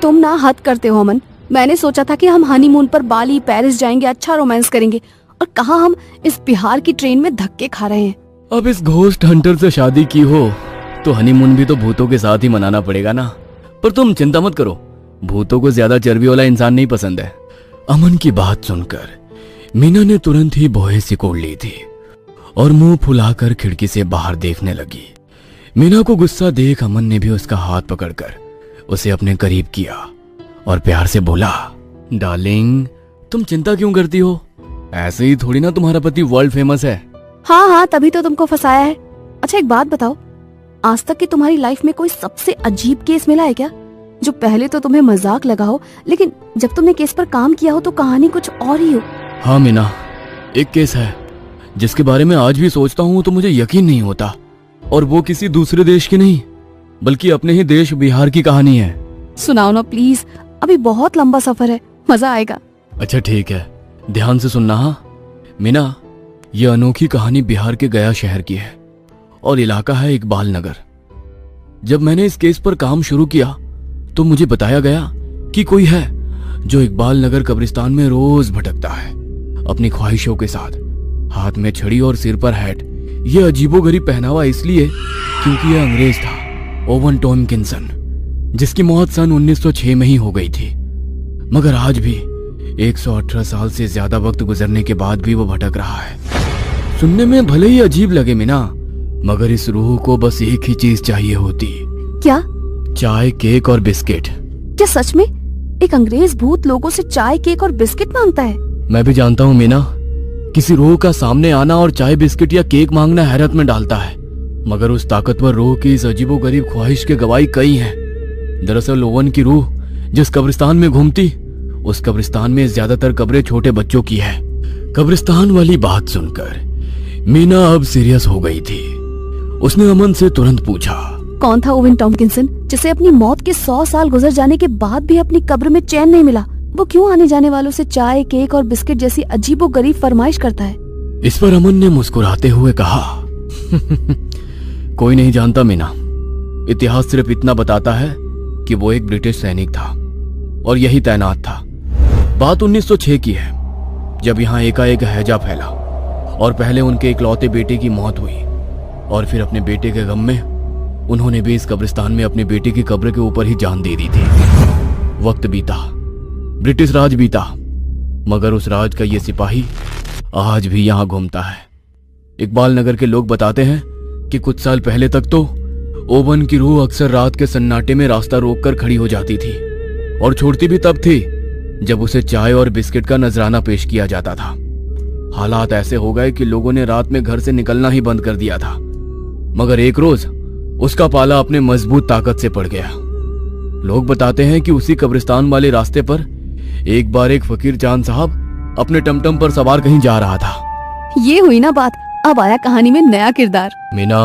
तुम ना हद करते हो अमन। मैंने सोचा था कि हम हनीमून पर बाली पेरिस जाएंगे, अच्छा रोमांस करेंगे, और कहाँ हम इस बिहार की ट्रेन में धक्के खा रहे हैं। अब इस घोस्ट हंटर से शादी की हो तो हनीमून भी तो भूतों के साथ ही मनाना पड़ेगा ना। पर तुम चिंता मत करो, भूतों को ज्यादा चर्बी वाला इंसान नहीं पसंद है। अमन की बात सुनकर मीना ने तुरंत ही भौहें सिकोड़ ली थी और मुंह फुलाकर खिड़की से बाहर देखने लगी। मीना को गुस्सा देख अमन ने भी उसका हाथ पकड़कर उसे अपने करीब किया और प्यार से बोला, डार्लिंग तुम चिंता क्यों करती हो? ऐसे ही थोड़ी ना तुम्हारा पति वर्ल्ड फेमस है। हाँ हाँ, तभी तो तुमको फंसाया है। अच्छा एक बात बताओ, आज तक की तुम्हारी लाइफ में कोई सबसे अजीब केस मिला है क्या, जो पहले तो तुम्हें मजाक लगा हो, लेकिन जब तुमने केस पर काम किया हो तो कहानी कुछ और ही हो? हाँ मीना, एक केस है जिसके बारे में आज भी सोचता हूँ तो मुझे यकीन नहीं होता, और वो किसी दूसरे देश की नहीं बल्कि अपने ही देश बिहार की कहानी है। सुनाओ ना प्लीज, अभी बहुत लंबा सफर है, मजा आएगा। अच्छा ठीक है, ध्यान से सुनना। हाँ मीना, ये अनोखी कहानी बिहार के गया शहर की है और इलाका है इकबाल नगर। जब मैंने इस केस पर काम शुरू किया तो मुझे बताया गया कि कोई है जो इकबाल नगर कब्रिस्तान में रोज भटकता है अपनी ख्वाहिशों के साथ, हाथ में छड़ी और सिर पर हैट। ये अजीबोगरीब पहनावा इसलिए क्योंकि यह अंग्रेज था, ओवन टॉमकिंसन, जिसकी मौत सन 1906 में ही हो गई थी। मगर आज भी 118 साल से ज्यादा वक्त गुजरने के बाद भी वो भटक रहा है। सुनने में भले ही अजीब लगे मीना, मगर इस रूह को बस एक ही चीज चाहिए होती। क्या? चाय, केक और बिस्किट। क्या सच में एक अंग्रेज भूत लोगों से चाय, केक और बिस्किट मांगता है? मैं भी जानता हूँ मीना, किसी रूह का सामने आना और चाय, बिस्किट या केक मांगना हैरत में डालता है, मगर उस ताकतवर रूह की इस अजीबोगरीब ख्वाहिश के गवाही कई हैं। दरअसल ओवन की रूह जिस कब्रिस्तान में घूमती, उस कब्रिस्तान में ज्यादातर कब्रें छोटे बच्चों की है। कब्रिस्तान वाली बात सुनकर मीना अब सीरियस हो गई थी। उसने अमन से तुरंत पूछा, कौन था ओवन टॉमकिंसन, जिसे अपनी मौत के 100 साल गुजर जाने के बाद भी अपनी कब्र में चैन नहीं मिला? वो क्यों आने जाने वालों से चाय, केक और बिस्किट जैसी अजीबोगरीब फरमाइश करता है? इस पर अमन ने मुस्कुराते हुए कहा, कोई नहीं जानता मीना, इतिहास सिर्फ इतना बताता है कि वो एक ब्रिटिश सैनिक था और यही तैनात था। बात 1906 की है, जब यहाँ एकाएक हैजा फैला और पहले उनके इकलौते बेटे की मौत हुई, और फिर अपने बेटे के गम में उन्होंने भी इस कब्रिस्तान में अपनी बेटी की कब्र के ऊपर ही जान दे दी थी। वक्त बीता, ब्रिटिश राज बीता, मगर उस राज का ये सिपाही आज भी यहाँ घूमता है। इकबाल नगर के लोग बताते हैं कि कुछ साल पहले तक तो ओवन की रूह अक्सर रात के सन्नाटे में रास्ता रोककर खड़ी हो जाती थी, और छोड़ती भी तब थी जब उसे चाय और बिस्किट का नजराना पेश किया जाता था। हालात ऐसे हो गए कि लोगों ने रात में घर से निकलना ही बंद कर दिया था, मगर एक रोज उसका पाला अपने मजबूत ताकत से पड़ गया। लोग बताते हैं कि उसी कब्रिस्तान वाले रास्ते पर एक बार एक फकीर चांद साहब अपने टमटम पर सवार कहीं जा रहा था। ये हुई ना बात, अब आया कहानी में नया किरदार। मीना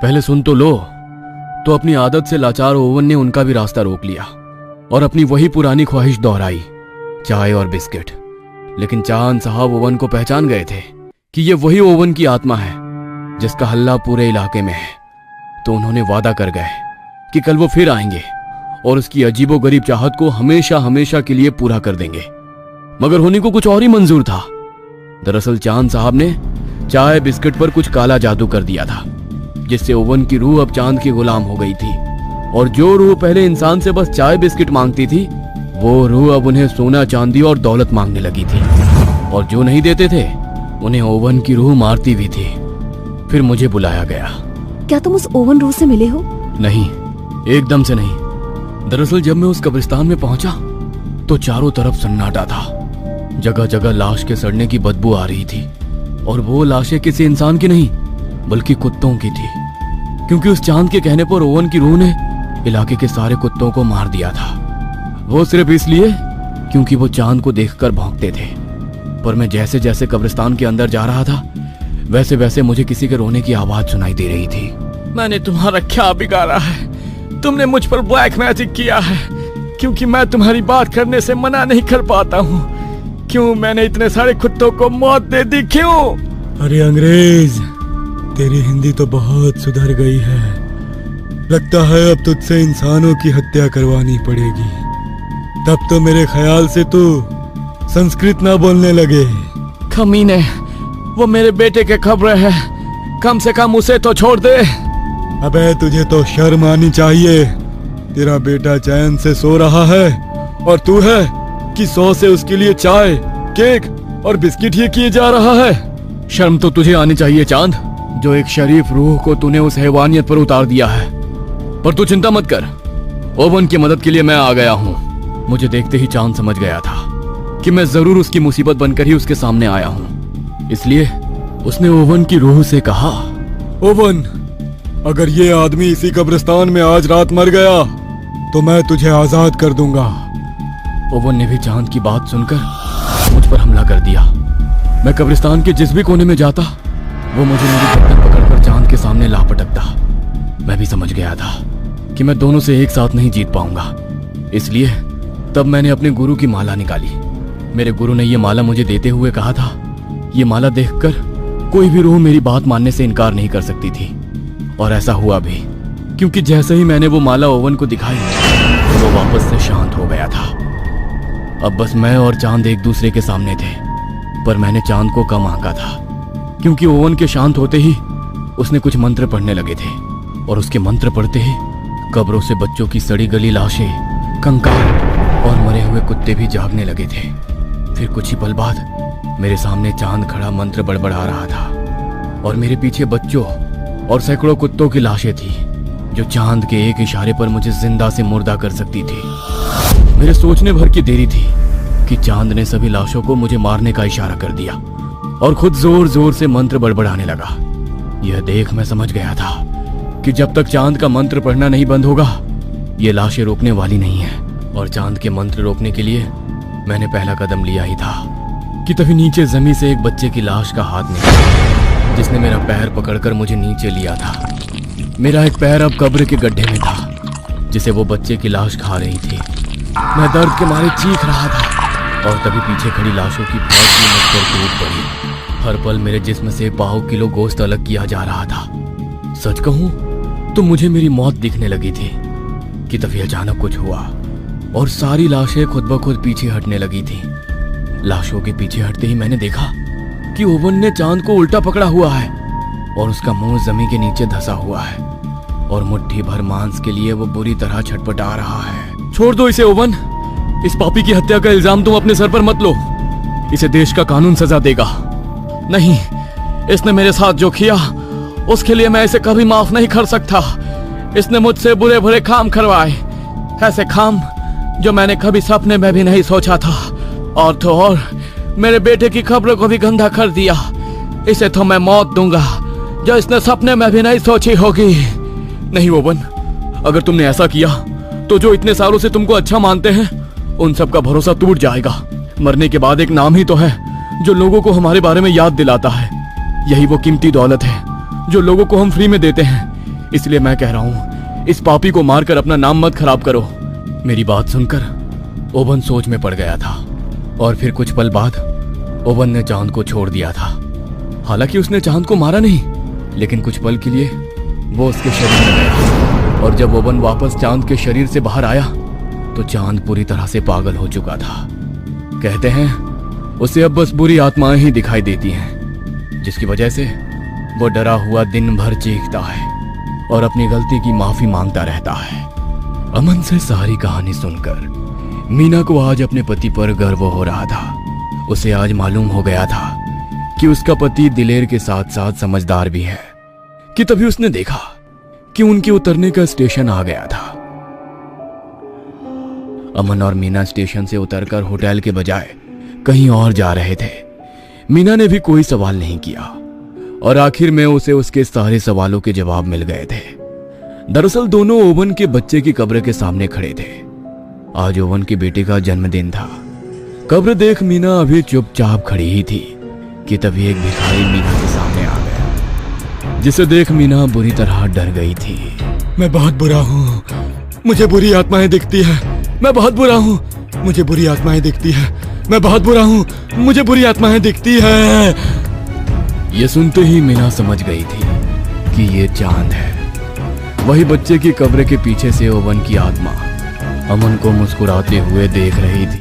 पहले सुन तो लो। तो अपनी आदत से लाचार ओवन ने उनका भी रास्ता रोक लिया और अपनी वही पुरानी ख्वाहिश दोहराई, चाय और बिस्किट। लेकिन चांद साहब ओवन को पहचान गए थे कि ये वही ओवन की आत्मा है जिसका हल्ला पूरे इलाके में है। तो उन्होंने वादा कर गए कि कल वो फिर आएंगे और उसकी अजीबोगरीब चाहत को हमेशा हमेशा के लिए पूरा कर देंगे। मगर होने को कुछ और ही मंजूर था। दरअसल चांद साहब ने चाय बिस्किट पर कुछ काला जादू कर दिया था, जिससे ओवन की रूह अब चांद की गुलाम हो गई थी, और जो रूह पहले इंसान से बस चाय बिस्किट मांगती थी, वो रूह अब उन्हें सोना चांदी और दौलत मांगने लगी थी, और जो नहीं देते थे उन्हें ओवन की रूह मारती भी थी। फिर मुझे बुलाया गया। क्या तुम उस ओवन रूह से मिले हो? नहीं, एकदम से नहीं। दरअसल जब मैं उस कब्रिस्तान में पहुंचा तो चारों तरफ सन्नाटा था। जगह जगह लाश के सड़ने की बदबू आ रही थी, और वो लाशें किसी इंसान की नहीं बल्कि कुत्तों की थी, क्योंकि उस चांद के कहने पर ओवन की रूह ने इलाके के सारे कुत्तों को मार दिया था। वो सिर्फ इसलिए क्योंकि वो चांद को देखकर भौंकते थे। पर मैं जैसे जैसे कब्रिस्तान के अंदर जा रहा था, वैसे वैसे मुझे किसी के रोने की आवाज सुनाई दे रही थी। मैंने तुम्हारा क्या बिगाड़ा है? तुमने मुझ पर ब्लैक मैजिक किया है, क्योंकि मैं तुम्हारी बात करने से मना नहीं कर पाता हूँ। क्यों मैंने इतने सारे कुत्तों को मौत दे दी, क्यों? अरे अंग्रेज, तेरी हिंदी तो बहुत सुधर गई है। लगता है अब तुझसे इंसानों की हत्या करवानी पड़ेगी। तब तो मेरे ख्याल से तू संस्कृत ना बोलने लगे। कमीने, वो मेरे बेटे के खबर है, कम से कम उसे तो छोड़ दे। अबे तुझे तो शर्म आनी चाहिए। तेरा बेटा चैन से सो रहा है और तू है कि 100 से उसके लिए चाय, केक और बिस्किट ही किए जा रहा है। शर्म तो तुझे आनी चाहिए चांद, जो एक शरीफ रूह को तूने उस हैवानियत पर उतार दिया है। पर तू चिंता मत कर, ओवन की मदद के लिए मैं आ गया हूँ। मुझे देखते ही चांद समझ गया था कि मैं जरूर उसकी मुसीबत बनकर ही उसके सामने आया हूँ। इसलिए उसने ओवन की रूह से कहा, ओवन, अगर ये आदमी इसी कब्रिस्तान में आज रात मर गया तो मैं तुझे आजाद कर दूंगा। ओवन ने भी चांद की बात सुनकर मुझ पर हमला कर दिया। मैं कब्रिस्तान के जिस भी कोने में जाता वो मुझे मेरी गर्दन पकड़कर चांद के सामने ला पटकता। मैं भी समझ गया था कि मैं दोनों से एक साथ नहीं जीत पाऊंगा। इसलिए तब मैंने अपने गुरु की माला निकाली। मेरे गुरु ने ये माला मुझे देते हुए कहा था, ये माला देखकर कोई भी रूह मेरी बात मानने से इनकार नहीं कर सकती थी। और ऐसा हुआ भी, क्योंकि जैसे ही मैंने वो माला ओवन को दिखाई तो वो वापस से शांत हो गया था। अब बस मैं और चांद एक दूसरे के सामने थे। पर मैंने चांद को कम आंका था, क्योंकि ओवन के शांत होते ही उसने कुछ मंत्र पढ़ने लगे थे। और उसके मंत्र पढ़ते ही कब्रों से बच्चों की सड़ी गली लाशें, कंकाल और मरे हुए कुत्ते भी जागने लगे थे। फिर कुछ ही पल बाद मेरे सामने चांद खड़ा मंत्र बड़बड़ा रहा था और मेरे पीछे बच्चों और सैकड़ों कुत्तों की लाशें थी, जो चांद के एक इशारे पर मुझे जिंदा से मुर्दा कर सकती थी। मेरे सोचने भर की देरी थी कि चांद ने सभी लाशों को मुझे मारने का इशारा कर दिया और खुद जोर जोर से मंत्र बड़बड़ाने लगा। यह देख मैं समझ गया था कि जब तक चांद का मंत्र पढ़ना नहीं बंद होगा, ये लाशें रोकने वाली नहीं है। और चांद के मंत्र रोकने के लिए मैंने पहला कदम लिया ही था कि तभी नीचे जमीन से एक बच्चे की लाश का हाथ निकला, जिसने मेरा पैर पकड़कर मुझे नीचे लिया था। मेरा एक पैर अब कब्र के गड्ढे में था, जिसे वो बच्चे की लाश खा रही थी। मैं दर्द के मारे चीख रहा था और तभी पीछे खड़ी लाशों की फौज भी मुझ पर टूट पड़ी। हर पल मेरे जिस्म से पाव किलो गोश्त अलग किया जा रहा था। सच कहूं तो मुझे मेरी मौत दिखने लगी थी कि तभी अचानक कुछ हुआ और सारी लाशें खुद ब खुद पीछे हटने लगी थी। लाशों के पीछे हटते ही मैंने देखा कि ओवन ने चांद को उल्टा पकड़ा हुआ है और उसका मुंह जमीन के नीचे धंसा हुआ है और मुट्ठी भर मांस के लिए वो बुरी तरह छटपटा रहा है। छोड़ दो इसे ओवन, इस पापी की हत्या का इल्जाम तुम अपने सर पर मत लो। इसे देश का कानून सजा देगा। नहीं, इसने मेरे साथ जो किया उसके लिए मैं इसे कभी माफ नहीं कर सकता। इसने मुझसे बुरे बुरे काम करवाए, ऐसे काम जो मैंने कभी सपने में भी नहीं सोचा था। और तो और मेरे बेटे की खबरों को भी गंदा कर दिया। इसे तो मैं मौत दूंगा जो इसने सपने में भी नहीं सोची होगी। नहीं ओवन, अगर तुमने ऐसा किया तो जो इतने सालों से तुमको अच्छा मानते हैं उन सब का भरोसा टूट जाएगा। मरने के बाद एक नाम ही तो है जो लोगों को हमारे बारे में याद दिलाता है। यही वो कीमती दौलत है जो लोगों को हम फ्री में देते हैं। इसलिए मैं कह रहा हूँ, इस पापी को मारकर अपना नाम मत खराब करो। मेरी बात सुनकर ओवन सोच में पड़ गया था और फिर कुछ पल बाद ओवन ने चांद को छोड़ दिया था। हालांकि उसने चांद को मारा नहीं, लेकिन कुछ पल के लिए वो उसके शरीर में गया और जब ओवन वापस चांद के शरीर से बाहर आया तो चांद पूरी तरह से पागल हो चुका था। कहते हैं उसे अब बस बुरी आत्माएं ही दिखाई देती हैं, जिसकी वजह से वो डरा हुआ दिन भर चीखता है और अपनी गलती की माफी मांगता रहता है। अमन से सारी कहानी सुनकर मीना को आज अपने पति पर गर्व हो रहा था। उसे आज मालूम हो गया था कि उसका पति दिलेर के साथ साथ समझदार भी है। कि तभी उसने देखा कि उनके उतरने का स्टेशन आ गया था। अमन और मीना स्टेशन से उतरकर होटल के बजाय कहीं और जा रहे थे। मीना ने भी कोई सवाल नहीं किया और आखिर में उसे उसके सारे सवालों के जवाब मिल गए थे। दरअसल दोनों ओवन के बच्चे की कब्र के सामने खड़े थे। आज ओवन के बेटे का जन्मदिन था। कब्र देख मीना अभी चुपचाप खड़ी ही थी कि तभी एक भिखारी मीना के सामने आ गया, जिसे देख मीना बुरी तरह डर गई थी। मैं बहुत बुरा हूँ, मुझे बुरी आत्माएं दिखती है। मैं बहुत बुरा हूँ, मुझे बुरी आत्माएं दिखती है। मैं बहुत बुरा हूँ, मुझे बुरी आत्माएं दिखती है। ये सुनते ही मीना समझ गई थी कि ये चांद है, वही बच्चे की कब्र के पीछे से ओवन की आत्मा अमन को मुस्कुराते हुए देख रही थी।